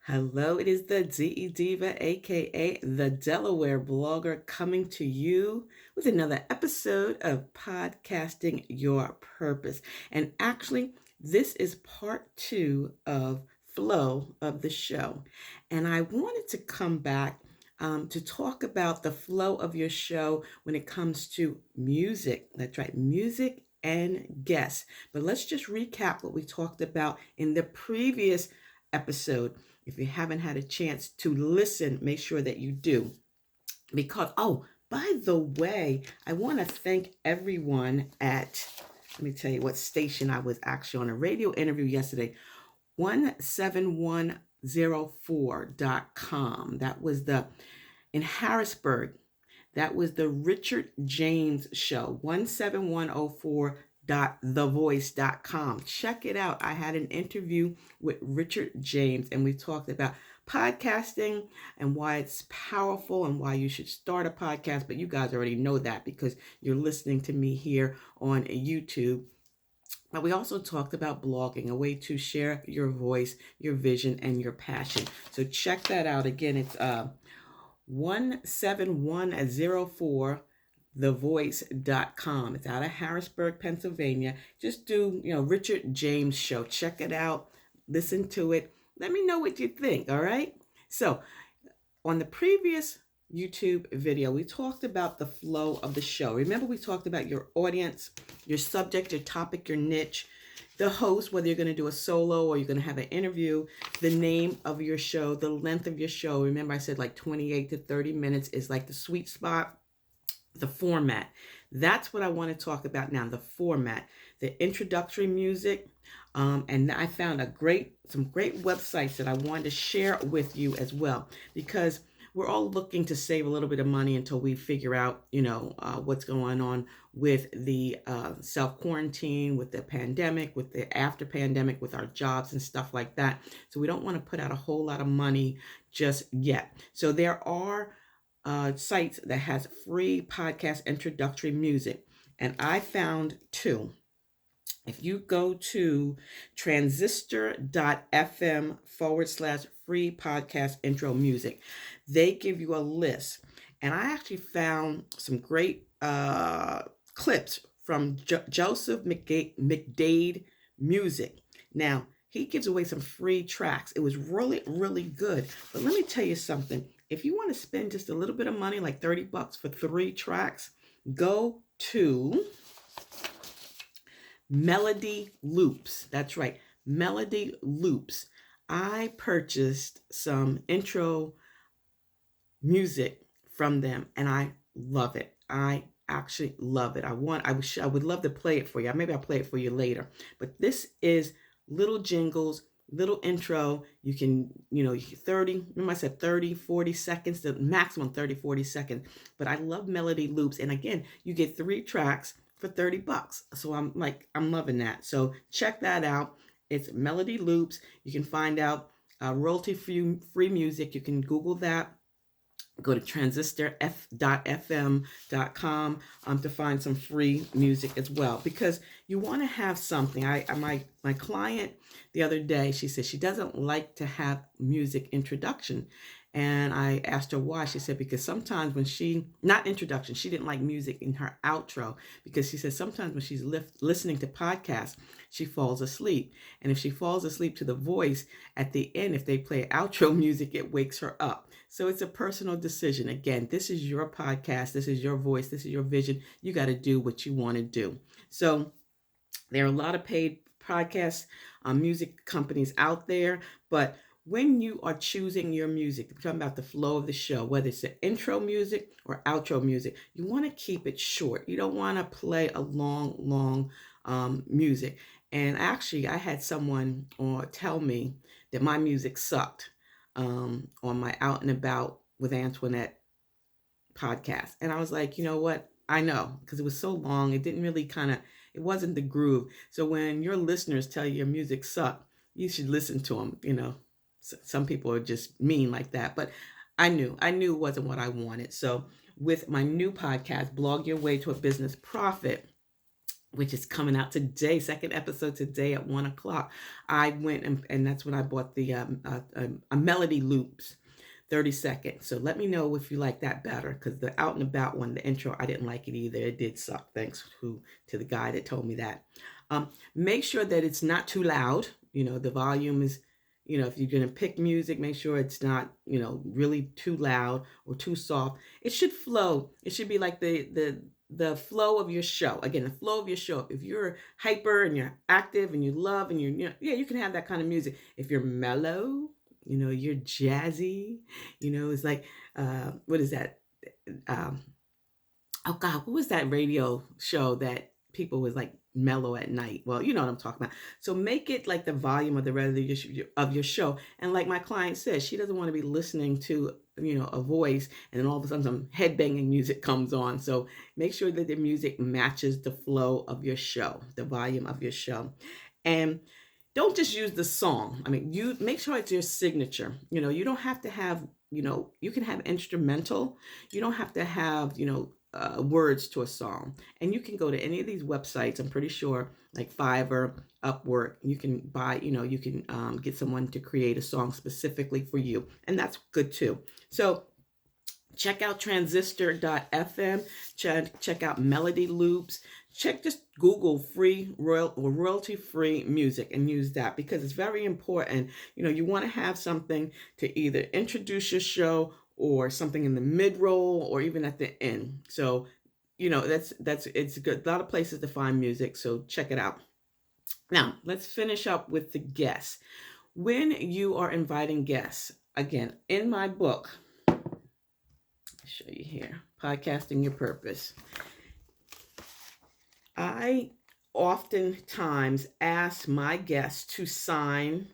Hello, it is the DE Diva, aka the Delaware blogger, coming to you with another episode of Podcasting Your Purpose. And actually, this is part two of Flow of the show. And I wanted to come back to talk about the flow of your show when it comes to music. That's right, music and guests. But let's just recap what we talked about in the previous episode. If you haven't had a chance to listen, make sure that you do. Because, oh, by the way, I want to thank everyone at, let me tell you what station I was actually on a radio interview yesterday, 17104.com. That was in Harrisburg. That was the Richard James Show, 17104.thevoice.com. Check it out. I had an interview with Richard James, and we talked about podcasting and why it's powerful and why you should start a podcast. But you guys already know that because you're listening to me here on YouTube. But we also talked about blogging, a way to share your voice, your vision, and your passion. So check that out. Again, it's 17104 thevoice.com. It's out of Harrisburg, Pennsylvania. Just do, Richard James Show. Check it out. Listen to it. Let me know what you think, all right? So, on the previous YouTube video, we talked about the flow of the show. Remember, we talked about your audience, your subject, your topic, your niche, the host, whether you're going to do a solo or you're going to have an interview, the name of your show, the length of your show. Remember, I said like 28 to 30 minutes is like the sweet spot, the format. That's what I want to talk about now, the format, the introductory music. And I found some great websites that I wanted to share with you as well, because we're all looking to save a little bit of money until we figure out, what's going on with the self-quarantine, with the pandemic, with the after pandemic, with our jobs and stuff like that. So we don't want to put out a whole lot of money just yet. So there are sites that has free podcast introductory music. And I found two. If you go to transistor.fm/free podcast intro music, they give you a list. And I actually found some great clips from Joseph McDade Music. Now, he gives away some free tracks. It was really, really good. But let me tell you something. If you want to spend just a little bit of money, like $30 for 3 tracks, go to Melody Loops. That's right, Melody Loops. I purchased some intro music from them and I love it. I actually love it. I would love to play it for you. Maybe I'll play it for you later. But this is little jingles, little intro. You can, 30, remember I said 30, 40 seconds, the maximum 30, 40 seconds. But I love Melody Loops. And again, you get 3 tracks for $30. So I'm loving that. So check that out. It's Melody Loops. You can find out royalty-free music. You can Google that. Go to transistor.fm.com to find some free music as well, because you want to have something. My client the other day, she said she doesn't like to have music introduction. And I asked her why. She said because sometimes when not introduction, she didn't like music in her outro, because she said sometimes when she's listening to podcasts, she falls asleep. And if she falls asleep to the voice at the end, if they play outro music, it wakes her up. So it's a personal decision. Again, this is your podcast. This is your voice. This is your vision. You got to do what you want to do. So there are a lot of paid podcast music companies out there, but when you are choosing your music, we're talking about the flow of the show, whether it's the intro music or outro music, you want to keep it short. You don't want to play a long music. And actually, I had someone tell me that my music sucked on my Out and About with Antoinette podcast. And I was like, you know what? I know, because it was so long. It didn't really it wasn't the groove. So when your listeners tell you your music sucked, you should listen to them, Some people are just mean like that, but I knew it wasn't what I wanted. So with my new podcast, Blog Your Way to a Business Profit, which is coming out today, second episode today at 1 o'clock. I went and that's when I bought the a Melody Loops 30 seconds. So let me know if you like that better, because the Out and About one, the intro, I didn't like it either. It did suck. Thanks to the guy that told me that. Make sure that it's not too loud. The volume is, if you're going to pick music, make sure it's not, really too loud or too soft. It should flow. It should be like the flow of your show. Again, the flow of your show. If you're hyper and you're active and you love and you can have that kind of music. If you're mellow, you're jazzy, it's like, what is that? Oh God, what was that radio show that people was like mellow at night? Well, you know what I'm talking about. So make it like the volume of the rest of your show. And like my client says, she doesn't want to be listening to, a voice and then all of a sudden some headbanging music comes on. So make sure that the music matches the flow of your show, the volume of your show. And don't just use the song. I mean, you make sure it's your signature. You don't have to have, you can have instrumental. You don't have to have, words to a song. And you can go to any of these websites. I'm pretty sure, like Fiverr, Upwork. You can buy, you can get someone to create a song specifically for you, and that's good too. So check out transistor.fm. Check out Melody Loops. Just Google free royalty-free music and use that, because it's very important. You want to have something to either introduce your show or something in the mid-roll or even at the end. So, it's good. A lot of places to find music, so check it out. Now, let's finish up with the guests. When you are inviting guests, again, in my book, I'll show you here, Podcasting Your Purpose, I oftentimes ask my guests to sign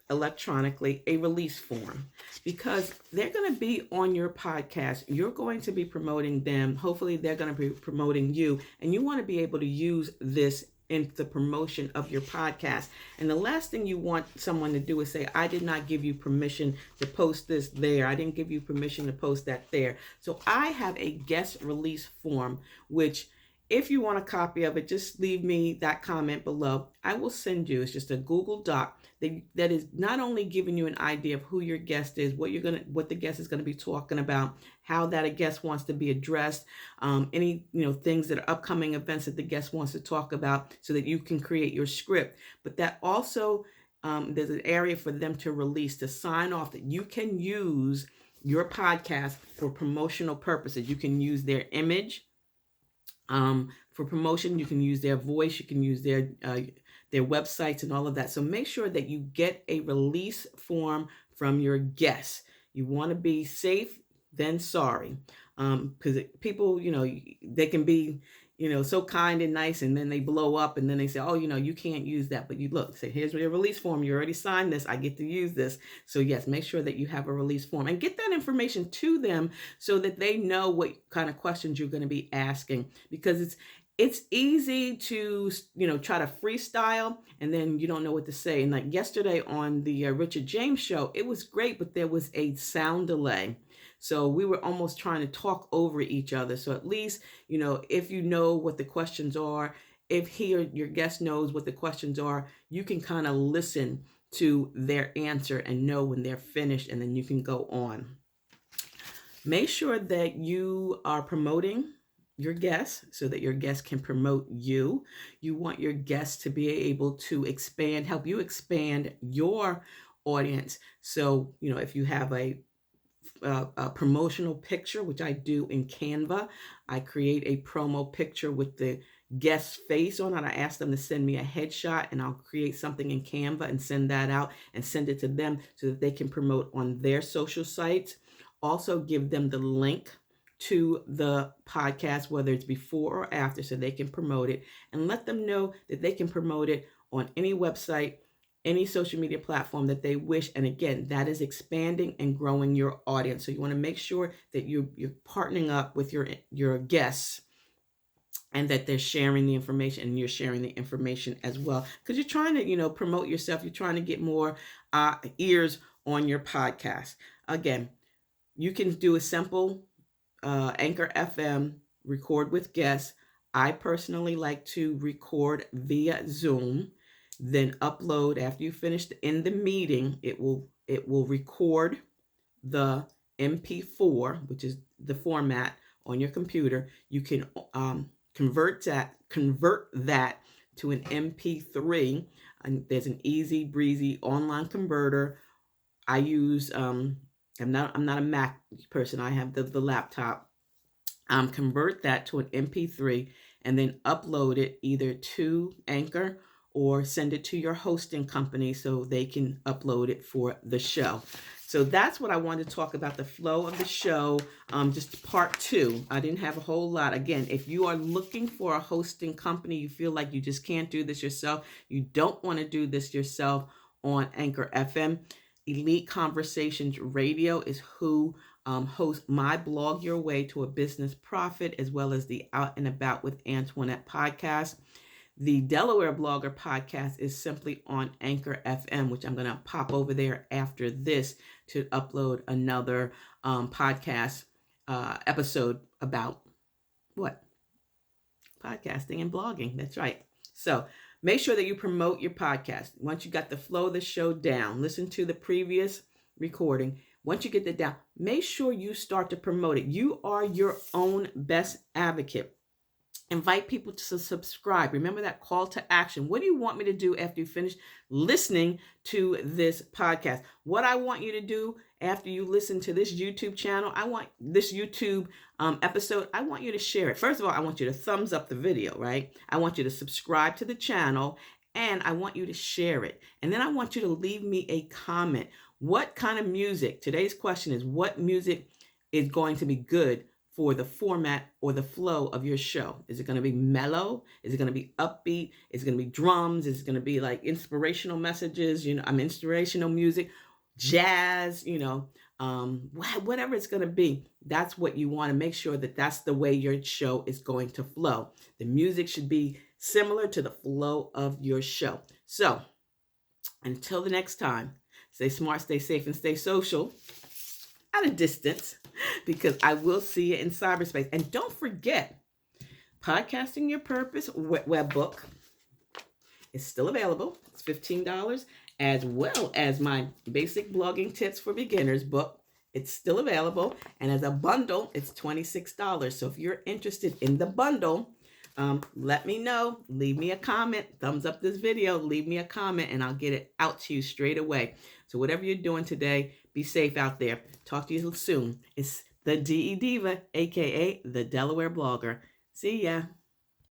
electronically a release form, because they're going to be on your podcast. You're going to be promoting them. Hopefully they're going to be promoting you, and you want to be able to use this in the promotion of your podcast. And the last thing you want someone to do is say, I did not give you permission to post this there. I didn't give you permission to post that there. So I have a guest release form, which if you want a copy of it, just leave me that comment below. I will send you. It's just a Google Doc that is not only giving you an idea of who your guest is, what the guest is going to be talking about, how that a guest wants to be addressed, any things that are upcoming events that the guest wants to talk about, so that you can create your script. But that also there's an area for them to release, to sign off that you can use your podcast for promotional purposes. You can use their image. For promotion, you can use their voice, you can use their websites and all of that. So make sure that you get a release form from your guests. You want to be safe than sorry, because people, they can be, so kind and nice, and then they blow up, and then they say, oh, you can't use that. But you look, say, here's your release form. You already signed this. I get to use this. So yes, make sure that you have a release form and get that information to them so that they know what kind of questions you're going to be asking, because it's easy to, try to freestyle and then you don't know what to say. And like yesterday on the Richard James show, it was great, but there was a sound delay. So we were almost trying to talk over each other. So at least, if you know what the questions are, if he or your guest knows what the questions are, you can kind of listen to their answer and know when they're finished, and then you can go on. Make sure that you are promoting your guests so that your guests can promote you. You want your guests to be able to help you expand your audience. So, if you have a promotional picture, which I do in Canva, I create a promo picture with the guest's face on it. I ask them to send me a headshot, and I'll create something in Canva and send that out and send it to them so that they can promote on their social sites. Also give them the link to the podcast, whether it's before or after, so they can promote it, and let them know that they can promote it on any website, any social media platform that they wish. And again, that is expanding and growing your audience. So you want to make sure that you're partnering up with your guests, and that they're sharing the information and you're sharing the information as well, because you're trying to, promote yourself. You're trying to get more ears on your podcast. Again, you can do a simple Anchor FM, record with guests. I personally like to record via Zoom, then upload after you finish in the meeting. It will record the MP4, which is the format on your computer. You can convert that to an MP3. And there's an easy breezy online converter. I use I'm not a Mac person. I have the laptop. Convert that to an MP3 and then upload it either to Anchor or send it to your hosting company so they can upload it for the show. So that's what I wanted to talk about, the flow of the show, just part 2. I didn't have a whole lot. Again, if you are looking for a hosting company, you feel like you just can't do this yourself, you don't want to do this yourself on Anchor FM, Elite Conversations Radio is who hosts my blog Your Way to a Business Profit, as well as the Out and About with Antoinette podcast. The Delaware Blogger podcast is simply on Anchor FM, which I'm going to pop over there after this to upload another podcast episode about what? Podcasting and blogging. That's right. So make sure that you promote your podcast. Once you got the flow of the show down, listen to the previous recording. Once you get that down, make sure you start to promote it. You are your own best advocate. Invite people to subscribe. Remember that call to action. What do you want me to do after you finish listening to this podcast? What I want you to do after you listen to this YouTube channel, I want this YouTube episode, I want you to share it. First of all, I want you to thumbs up the video, right? I want you to subscribe to the channel, and I want you to share it. And then I want you to leave me a comment. What kind of music? Today's question is, what music is going to be good for the format or the flow of your show? Is it going to be mellow? Is it going to be upbeat? Is it going to be drums? Is it going to be like inspirational messages? Inspirational music, jazz, whatever it's going to be. That's what you want to make sure that that's the way your show is going to flow. The music should be similar to the flow of your show. So until the next time, stay smart, stay safe, and stay social at a distance, because I will see you in cyberspace. And don't forget, Podcasting Your Purpose webbook is still available. It's $15, as well as my Basic Blogging Tips for Beginners book. It's still available. And as a bundle, it's $26. So if you're interested in the bundle, let me know. Leave me a comment. Thumbs up this video. Leave me a comment, and I'll get it out to you straight away. So whatever you're doing today, be safe out there. Talk to you soon. It's the DE Diva, aka the Delaware Blogger. See ya.